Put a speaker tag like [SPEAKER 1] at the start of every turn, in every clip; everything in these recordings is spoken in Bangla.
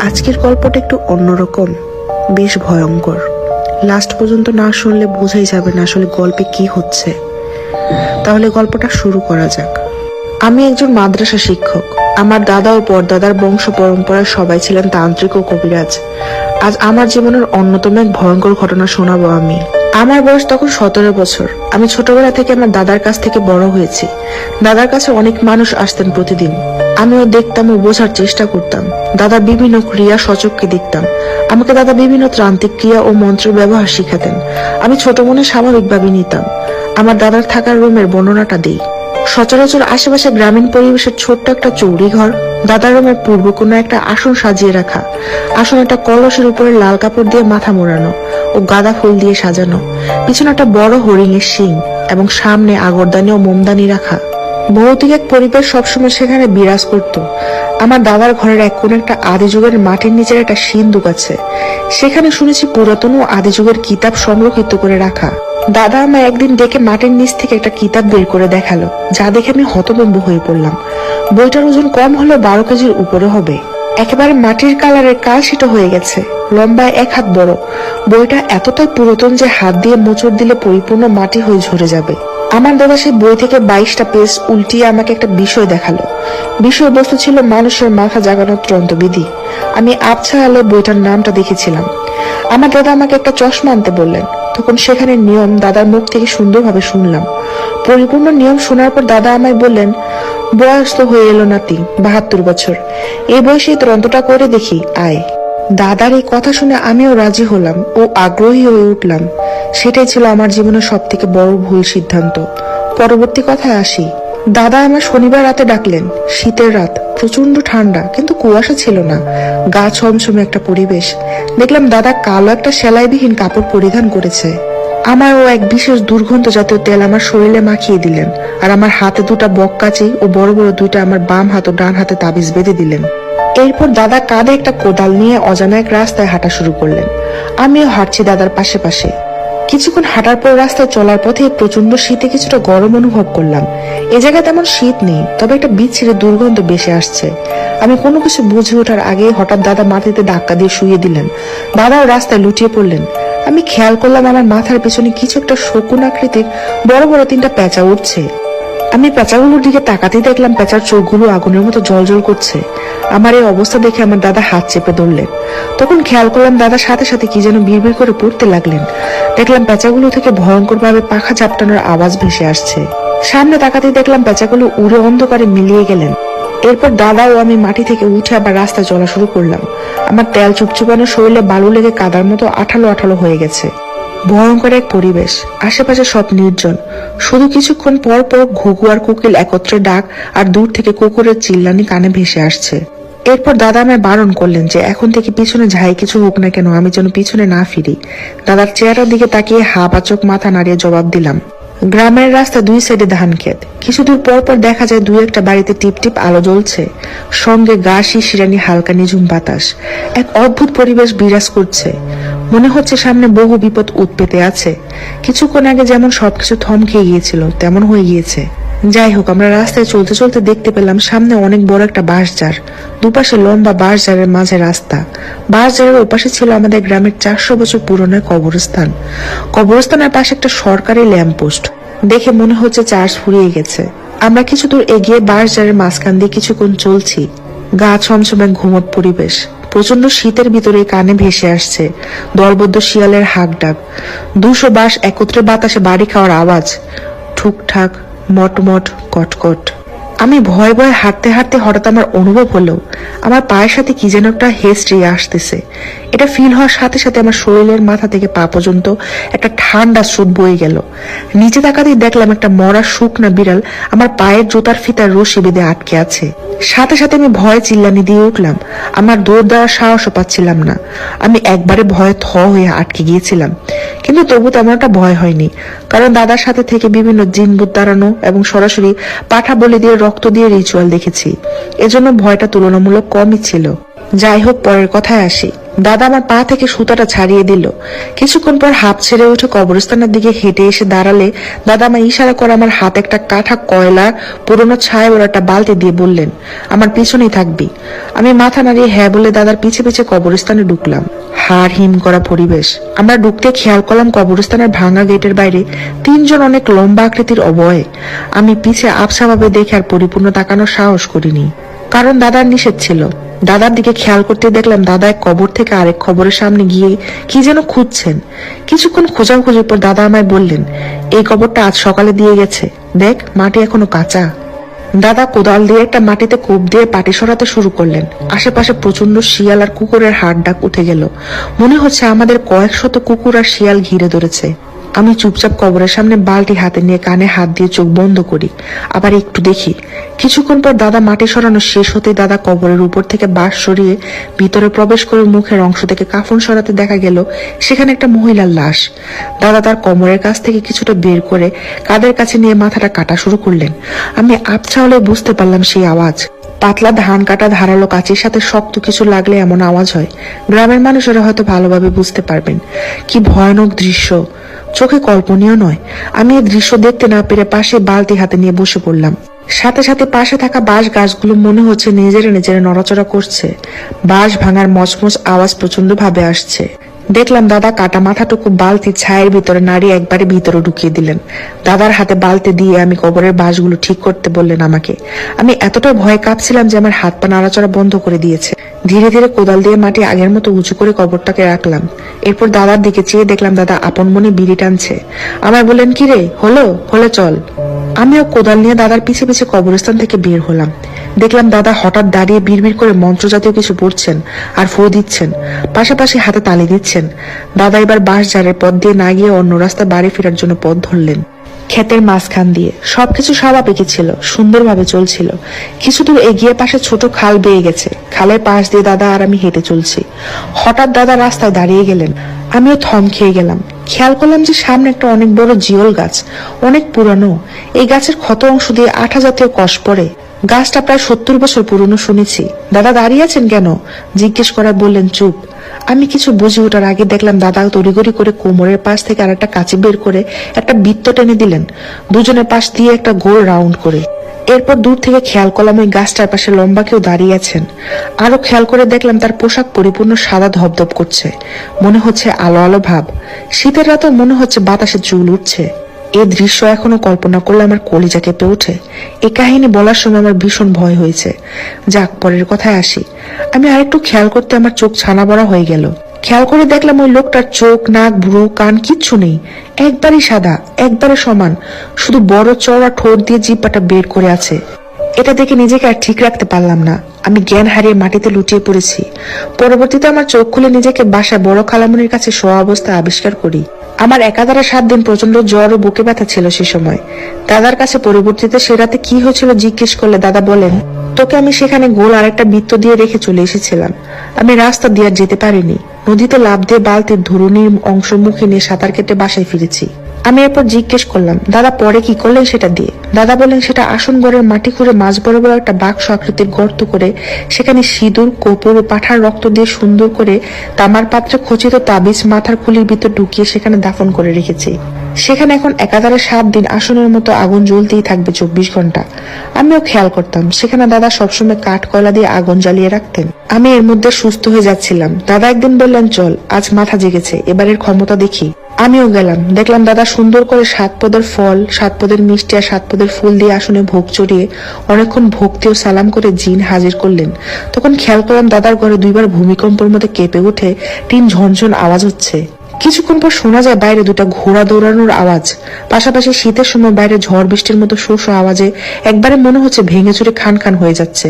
[SPEAKER 1] আজকের গল্পটা একটু অন্যরকম, বেশ ভয়ঙ্কর। লাস্ট পর্যন্ত না শুনলে বোঝাই যাবে না আসলে গল্পে কি হচ্ছে। তাহলে গল্পটা শুরু করা যাক। আমি একজন মাদ্রাসা শিক্ষক। আমার দাদা ও পরদাদার বংশ পরম্পরায় সবাই ছিলেন তান্ত্রিক ও কবিরাজ। আজ আমার জীবনের অন্যতম এক ভয়ঙ্কর ঘটনা শোনাবো আমি। আমার বয়স তখন 17 বছর। আমি ছোটবেলা থেকে আমার দাদার কাছ থেকে বড় হয়েছি। দাদার কাছে অনেক মানুষ আসতেন প্রতিদিন। আমিও দেখতাম ও বোঝার চেষ্টা করতাম। দাদার বিভিন্ন ক্রিয়া সচক্ষে দেখতাম। আমাকে দাদা বিভিন্ন তান্ত্রিক ক্রিয়া ও মন্ত্রের ব্যবহার শিখাতেন। আমি ছোট মনে স্বাভাবিকভাবে নিতাম। আমার দাদার থাকার রুমের বর্ণনাটা দিই। সচরাচর আশেপাশে গ্রামীণ পরিবেশের ছোট্ট একটা চৌরি ঘর। দাদার রুমের পূর্ব কোনো একটা আসন সাজিয়ে রাখা। আসন একটা কলসের উপরে লাল কাপড় দিয়ে মাথা মোড়ানো ও গাঁদা ফুল দিয়ে সাজানো। পিছনে একটা বড় হরিণের শিং এবং সামনে আগরদানি ও মোমদানি রাখা। ভৌতিক এক পরিবেশ সবসময় সেখানে বিরাজ করত। আমার দাদার ঘরের এক কোণে একটা আদি যুগের মাটির নিচের একটা সিন্দুক আছে। সেখানে শুনেছি পুরাতন ও আদি যুগের কিতাব সংরক্ষিত করে রাখা। দাদা আমায় একদিন ডেকে মাটির নিচ থেকে একটা কিতাব বের করে দেখালো, যা দেখে আমি হতভম্ব হয়ে পড়লাম। বইটার ওজন কম হলেও 12 কেজির উপরে হবে। একেবারে মাটির কালারের কালশিটো হয়ে গেছে, লম্বায় 1 হাত বড়। বইটা এতটাই পুরাতন যে হাত দিয়ে মোচড় দিলে পরিপূর্ণ মাটি হয়ে ঝরে যাবে। আমার দাদা সেই বই থেকে 22টা পেজ উল্টিয়ে আমাকে একটা বিষয় দেখালো। বিষয়বস্তু ছিল মানুষের মাথা জাগানোর তন্ত্রবিধি। আমি আবছা আলো বইটার নামটা দেখেছিলাম। আমার দাদা আমাকে একটা চশমা আনতে বললেন। তখন সেখানে নিয়ম দাদার মুখ থেকে সুন্দরভাবে শুনলাম। পরিপূর্ণ নিয়ম শোনার পর দাদা আমায় বললেন, বয়স তো হয়ে এলো নাতি, 72 বছর। এই বয়সে তোর অন্তটা করে দেখি, আয়। দাদার এই কথা শুনে আমিও রাজি হলাম ও আগ্রহী হয়ে উঠলাম। সেটাই ছিল আমার জীবনের সব থেকে বড় ভুল সিদ্ধান্ত। পরবর্তী কথায় আসি। দাদা আমার শনিবার রাতে ডাকলেন। শীতের রাত, প্রচন্ড ঠান্ডা, কিন্তু কুয়াশা ছিল না। গা ছমছমে একটা পরিবেশ। দেখলাম দাদা কালো একটা সেলাইবিহীন কাপড় পরিধান করেছে। আমারও এক বিশেষ দুর্গন্ধ জাতীয় তেল আমার শরীরে মাখিয়ে দিলেন, আর আমার হাতে 2টা বককাচি ও বড় বড় 2টা আমার বাম হাত ও ডান হাতে তাবিজ বেঁধে দিলেন। এরপর দাদা কাঁধে একটা কোদাল নিয়ে অজানা এক রাস্তায় হাঁটা শুরু করলেন। আমিও হাঁটছি দাদার পাশে পাশে। কিছুক্ষণ হাঁটার পর রাস্তায় চলার পথে প্রচন্ড শীতে কিছুটা গরম অনুভব করলাম। এ জায়গায় তেমন শীত নেই, তবে একটা বিচ্ছিরি দুর্গন্ধ বেশি আসছে। আমি কোনো কিছু বুঝে ওঠার আগে হঠাৎ দাদা মাটিতে ধাক্কা দিয়ে শুয়ে দিলেন। দাদাও রাস্তায় লুটিয়ে পড়লেন। আমি খেয়াল করলাম আমার মাথার পেছনে কিছু একটা শকুন আকৃতির বড় বড় 3টা পেঁচা উঠছে। আমি পেঁচাগুলোর দিকে তাকাতেই দেখলাম পেঁচার চোখগুলো আগুনের মতো জ্বলজ্বল করছে। আমার এই অবস্থা দেখে আমার দাদা হাত চেপে ধরলেন। তখন খেয়াল করলাম দাদার সাথে সাথে কি যেন বিড়বিড় করে পড়তে লাগলেন। দেখলাম পেঁচাগুলো থেকে ভয়ঙ্কর ভাবে পাখা ঝাপটানোর আওয়াজ ভেসে আসছে। সামনে তাকাতেই দেখলাম পেঁচাগুলো উড়ে অন্ধকারে মিলিয়ে গেলেন। এরপর দাদা ও আমি মাটি থেকে উঠে আবার রাস্তায় চলা শুরু করলাম। আমার তেল চুপচুপানো শরীরে বালু লেগে কাদার মতো আঠালো আঠালো হয়ে গেছে। ভয়ঙ্কর এক পরিবেশ, আশেপাশে সব নির্জন। শুধু কিছুক্ষণ পর পর ঘুঘু আর কোকিল একত্রে ডাক আর দূর থেকে কুকুরের চিল্লানি কানে ভেসে আসছে। এরপর দাদা আমায় বারণ করলেন যে এখন থেকে পিছনে যাই কিছু হোক না কেন আমি যেন পিছনে না ফিরি। দাদার চেহারার দিকে তাকিয়ে হা বা চোখ মাথা নাড়িয়ে জবাব দিলাম। গ্রামের রাস্তা 2 সাইডে ধান ক্ষেত। কিছু দূর পর পর দেখা যায় 2-1টা বাড়িতে টিপ টিপ আলো জ্বলছে, সঙ্গে গা শিশিরানি হালকা নিঝুম বাতাস। এক অদ্ভুত পরিবেশ বিরাজ করছে। মনে হচ্ছে সামনে বহু বিপদ উৎপেতে আছে। কিছুক্ষণ আগে যেমন সবকিছু থমকে গিয়েছিল তেমন হয়ে গিয়েছে। যাই হোক, আমরা রাস্তায় চলতে চলতে দেখতে পেলাম সামনে অনেক বড় একটা বাঁশঝাড়। দুপাশে লম্বা বাঁশঝাড়ের মাঝে রাস্তা। বাঁশঝাড়ের ওপাশে ছিল আমাদের গ্রামের 400 বছর পুরনো কবরস্থান। কবরস্থানের পাশে একটা সরকারি ল্যাম্পপোস্ট। দেখে মনে হচ্ছে চার্জ ফুরিয়ে গেছে। আমরা কিছু দূর এগিয়ে বাঁশঝাড়ের মাঝখান দিয়ে কিছুক্ষণ চলছি। গা ছমছমে ঘুমট পরিবেশ। প্রচন্ড শীতের ভিতরে কানে ভেসে আসছে দলবদ্ধ শিয়ালের হাঁক ডাক। 200 বাঁশ একত্রে বাতাসে বাড়ি খাওয়ার আওয়াজ। ঠুকঠাক, মটমট, কটকট। আমি ভয়ে ভয়ে হাঁটতে হাঁটতে হঠাৎ আমার অনুভব হলো আমার পায়ের সাথে কি যেন একটা হেঁচড়ে আসতেছে। এটা ফিল হওয়ার সাথে সাথে আমার শরীরের মাথা থেকে পা পর্যন্ত একটা ঠান্ডা স্রোত বয়ে গেল। নিচে তাকাতেই দেখলাম একটা মরা শুকনা বিড়াল আমার পায়ের জুতার ফিতার রশি বেঁধে আটকে আছে। সাথে সাথে আমি ভয়ে চিল্লানি দিয়ে উঠলাম। আমার দৌড় দেওয়ার সাহসও পাচ্ছিলাম না। আমি একবারে ভয়ে থ হয়ে আটকে গিয়েছিলাম। কিন্তু তবু তেমন একটা ভয় হয়নি, কারণ দাদার সাথে থেকে বিভিন্ন জিনভূত দাঁড়ানো এবং সরাসরি পাঠা বলি দিয়ে রক্ত দিয়ে রিচুয়াল দেখেছি। এজন্য ভয়টা তুলনামূলক কমই ছিল। যাই হোক, পরের কথায় আসি। দাদা আমার পা থেকে সুতাটা ছাড়িয়ে দিল। কিছুক্ষণ পর হাঁপ ছেড়ে উঠে কবরস্থানের দিকে হেঁটে এসে দাঁড়ালে দাদা আমার ইশারা করে আমার হাতে একটা কাঠা কয়লা পুরোনো ছায় ওর একটা বালতি দিয়ে বললেন, আমার পিছনেই থাকবি। আমি মাথা নাড়িয়ে হ্যাঁ বলে দাদার পিছে পিছে কবরস্থানে ঢুকলাম। হাড় হিম করা পরিবেশ। আমরা ঢুকতে খেয়াল করলাম কবরস্থানের ভাঙা গেটের বাইরে তিনজন অনেক লম্বা আকৃতির অবয়ে। আমি পিছে আবছাভাবে দেখে আর পরিপূর্ণ তাকানোর সাহস করিনি, কারণ দাদার নিষেধ ছিল। দাদার দিকে খেয়াল করতে দেখলাম দাদা এক কবর থেকে আরেক কবরের সামনে গিয়ে কি যেন খুঁজছেন। কিছুক্ষণ খোঁজাখুঁজির পর দাদা আমায় বললেন, এই কবরটা আজ সকালে দিয়ে গেছে, দেখ মাটি এখনো কাঁচা। দাদা কোদাল দিয়ে একটা মাটিতে কোপ দিয়ে পাটি সরাতে শুরু করলেন। আশেপাশে প্রচন্ড শিয়াল আর কুকুরের হাড় ডাক উঠে গেল। মনে হচ্ছে আমাদের কয়েক শত কুকুর আর শিয়াল ঘিরে ধরেছে। আমি চুপচাপ কবরের সামনে বালতি হাতে নিয়ে কানে হাত দিয়ে চোখ বন্ধ করি, আবার একটু দেখি। কিছুক্ষণ পর দাদা মাটি সরানো শেষ হতেই দাদা কবরের উপর থেকে বাঁশ সরিয়ে ভিতরে প্রবেশ করে মুখের অংশ থেকে কাফন সরাতে দেখা গেল সেখানে একটা মহিলার লাশ। দাদা তার কোমরের কাছ থেকে কিছুটা বের করে কাদের কাছে নিয়ে মাথাটা কাটা শুরু করলেন। আমি আবছা হলে বুঝতে পারলাম সেই আওয়াজ। পাতলা ধান কাটা ধারালো কাঁচির সাথে শক্ত কিছু লাগলে এমন আওয়াজ হয়। গ্রামের মানুষেরা হয়তো ভালোভাবে বুঝতে পারবেন। কি ভয়ানক দৃশ্য, চোখে কল্পনীয় নয়। আমি এই দৃশ্য দেখতে না পেরে পাশে বালতি হাতে নিয়ে বসে পড়লাম। সাথে সাথে পাশে থাকা বাঁশ গাছগুলো মনে হচ্ছে নিজেরা নিজেরা নড়াচড়া করছে। বাঁশ ভাঙার মচমচ আওয়াজ প্রচন্ড ভাবে আসছে। দেখলাম দাদা কাটা মাথাটুকু বালতি ছায়ের ভিতরে নাড়িয়ে একবারে ভিতরে ঢুকিয়ে দিলেন। দাদার হাতে বালতি দিয়ে আমি কবরের বাঁশগুলো ঠিক করতে বললেন আমাকে। আমি এতটা ভয় কাঁপছিলাম যে আমার হাত পা নাড়াচড়া বন্ধ করে দিয়েছে। ধীরে ধীরে কোদাল দিয়ে মাটি আগের মতো উঁচু করে কবরটাকে রাখলাম। এরপর দাদার দিকে চেয়ে দেখলাম দাদা আপন মনে বিড়ি টানছে। আমায় বললেন, কি রে, হলে চল। আমিও কোদাল নিয়ে দাদার পিছে পিছে কবরস্থান থেকে বের হলাম। দেখলাম দাদা হঠাৎ দাঁড়িয়ে বিড়বিড় করে মন্ত্র জাতীয় কিছু পড়ছেন আর ফু দিচ্ছেন, পাশাপাশি হাতে তালি দিচ্ছেন। দাদা এবার বাঁশ ঝাড়ের পথ দিয়ে না গিয়ে অন্য রাস্তা বাড়ি ফেরার জন্য পথ ধরলেন। ক্ষেতের মাঝখান দিয়ে সবকিছু স্বাভাবিকই ছিল, সুন্দরভাবে চলছিল। কিছু দূর এগিয়ে পাশে ছোট খাল বেয়ে গেছে। খালের পাশ দিয়ে দাদা আর আমি হেঁটে চলছি। হঠাৎ দাদা রাস্তায় দাঁড়িয়ে গেলেন। আমিও থম খেয়ে গেলাম। খেয়াল করলাম যে সামনে একটা অনেক বড় জিওল গাছ, অনেক পুরানো। এই গাছের ক্ষত অংশ দিয়ে আঠা জাতীয় কষ পড়ে। গাছটা প্রায় 70 বছর পুরনো শুনেছি। দাদা দাঁড়িয়ে আছেন কেন জিজ্ঞেস করায় বললেন, চুপ। আমি কিছু বুঝে ওঠার আগে দেখলাম দাদা তড়িঘড়ি করে কোমরের পাশ থেকে আর একটা কাঁচি বের করে একটা বৃত্ত টেনে দিলেন, দুজনের পাশ দিয়ে একটা গোল রাউন্ড করে। এরপর দূর থেকে খেয়াল করলাম ওই গাছটার পাশে লম্বা কেউ দাঁড়িয়ে আছেন। আরো খেয়াল করে দেখলাম তার পোশাক পরিপূর্ণ সাদা ধবধব করছে, মনে হচ্ছে আলো আলো ভাব। শীতের রাতেও মনে হচ্ছে বাতাসে চুল উঠছে। এই দৃশ্য এখনো কল্পনা করলে আমার কলিজা কেঁপে ওঠে। এই কাহিনী বলার সময় আমার ভীষণ ভয় হয়েছে। যাক, পরের কথায় আসি। আমি আরেকটু খেয়াল করতে আমার চোখ ছানা বড়া হয়ে গেল। খেয়াল করে দেখলাম ওই লোকটার চোখ, নাক, ভ্রু, কান কিচ্ছু নেই, একবারই সাদা, একবারে সমান। শুধু বড় চওড়া ঠোঁট দিয়ে জিহ্বাটা বের করে আছে। এটা দেখে নিজেকে আর ঠিক রাখতে পারলাম না। আমি জ্ঞান হারিয়ে মাটিতে লুটিয়ে পড়েছি। পরবর্তীতে আমার চোখ খুলে নিজেকে বাসায় বড় খালামুনির কাছে শোয়া অবস্থায় আবিষ্কার করি। আমার একাধারে 7 দিন প্রচন্ড জ্বর ও বুকে ব্যথা ছিল সে সময়। দাদার কাছে পরবর্তীতে সে রাতে কি হয়েছিল জিজ্ঞেস করলে দাদা বলেন, তোকে আমি সেখানে গোল আরেকটা বৃত্ত দিয়ে রেখে চলে এসেছিলাম। আমি রাস্তা দিয়ে আর যেতে পারিনি। নদীতে লাফ দিয়ে বালতির ধরুনির অংশ মুখে নিয়ে সাঁতার কেটে বাসায় ফিরেছি। আমি এরপর জিজ্ঞেস করলাম, দাদা পরে কি করলেন সেটা দিয়ে? দাদা বলেন, সেটা আসন ঘরের মাটি খুঁড়ে মাঝ বরাবর একটা বাক্স আকৃতির গর্ত করে সেখানে সিঁদুর, কপুর ও পাঠার রক্ত দিয়ে সুন্দর করে তামার পাত্রে খচিত তাবিজ মাথার খুলির ভিতর ঢুকিয়ে সেখানে দাফন করে রেখেছি। সেখানে এখন একাধারে 7 দিন আসনের মতো আগুন জ্বলতেই থাকবে 24 ঘন্টা। আমিও খেয়াল করতাম সেখানে দাদা সবসময় কাঠ কয়লা দিয়ে আগুন জ্বালিয়ে রাখতেন। আমি এর মধ্যে সুস্থ হয়ে যাচ্ছিলাম। দাদা একদিন বললেন, চল, আজ মাথা জেগেছে, এবারের ক্ষমতা দেখি। আমিও গেলাম। দেখলাম দাদা সুন্দর করে 7 পদের ফল, 7 পদের মিষ্টি আর 7 পদের ফুল দিয়ে আসনে ভোগ চড়িয়ে অনেকক্ষণ ভক্তি ও সালাম করে জিন হাজির করলেন। তখন খেয়াল করলাম দাদার ঘরে 2বার ভূমিকম্পের মধ্যে কেঁপে উঠে টিন ঝনঝন আওয়াজ হচ্ছে। কিছুক্ষণ পর শোনা যায় বাইরে 2টা ঘোড়া দৌড়ানোর আওয়াজ। পাশাপাশি শীতের সময় বাইরে ঝড় বৃষ্টির মতো শোষ আওয়াজে একবারে মনে হচ্ছে ভেঙে চুরে খান খান হয়ে যাচ্ছে।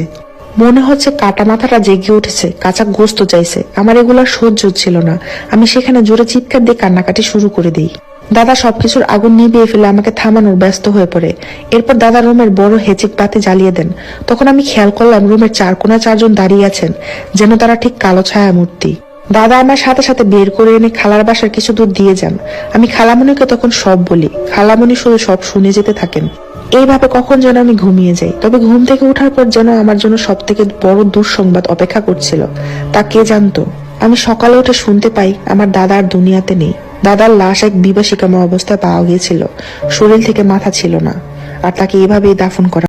[SPEAKER 1] মনে হচ্ছে কাটা মাথাটা জেগে উঠেছে, কাঁচা গোস্ত চাইছে। আমার এগুলা সহ্য হচ্ছিল না। আমি সেখানে জোরে চিৎকার দিয়ে কান্নাকাটি শুরু করে দিই। দাদা সবকিছুর আগুন নিভিয়ে ফেলে আমাকে থামানোর ব্যস্ত হয়ে পড়ে। এরপর দাদা রুমের বড় হেচিক বাতি জ্বালিয়ে দেন। তখন আমি খেয়াল করলাম রুমের 4 কোণায় 4 জন দাঁড়িয়ে আছেন, যেন তারা ঠিক কালো ছায়া মূর্তি। দাদা আমার সাথে সাথে বের করে এনে খালার বাসার কিছু দূর দিয়ে যান। আমি খালামণিকে তখন সব বলি। খালামণি শুধু সব শুনে যেতে থাকেন। এইভাবে কখন যেন আমি ঘুমিয়ে যাই। তবে ঘুম থেকে ওঠার পর যেন আমার জন্য সব থেকে বড় দুঃসংবাদ অপেক্ষা করছিল, তা কে জানতো। আমি সকালে উঠে শুনতে পাই আমার দাদা আর দুনিয়াতে নেই। দাদার লাশ এক বিভীষিকাময় অবস্থায় পাওয়া গিয়েছিল, শরীর থেকে মাথা ছিল না, আর তাকে এভাবেই দাফন করা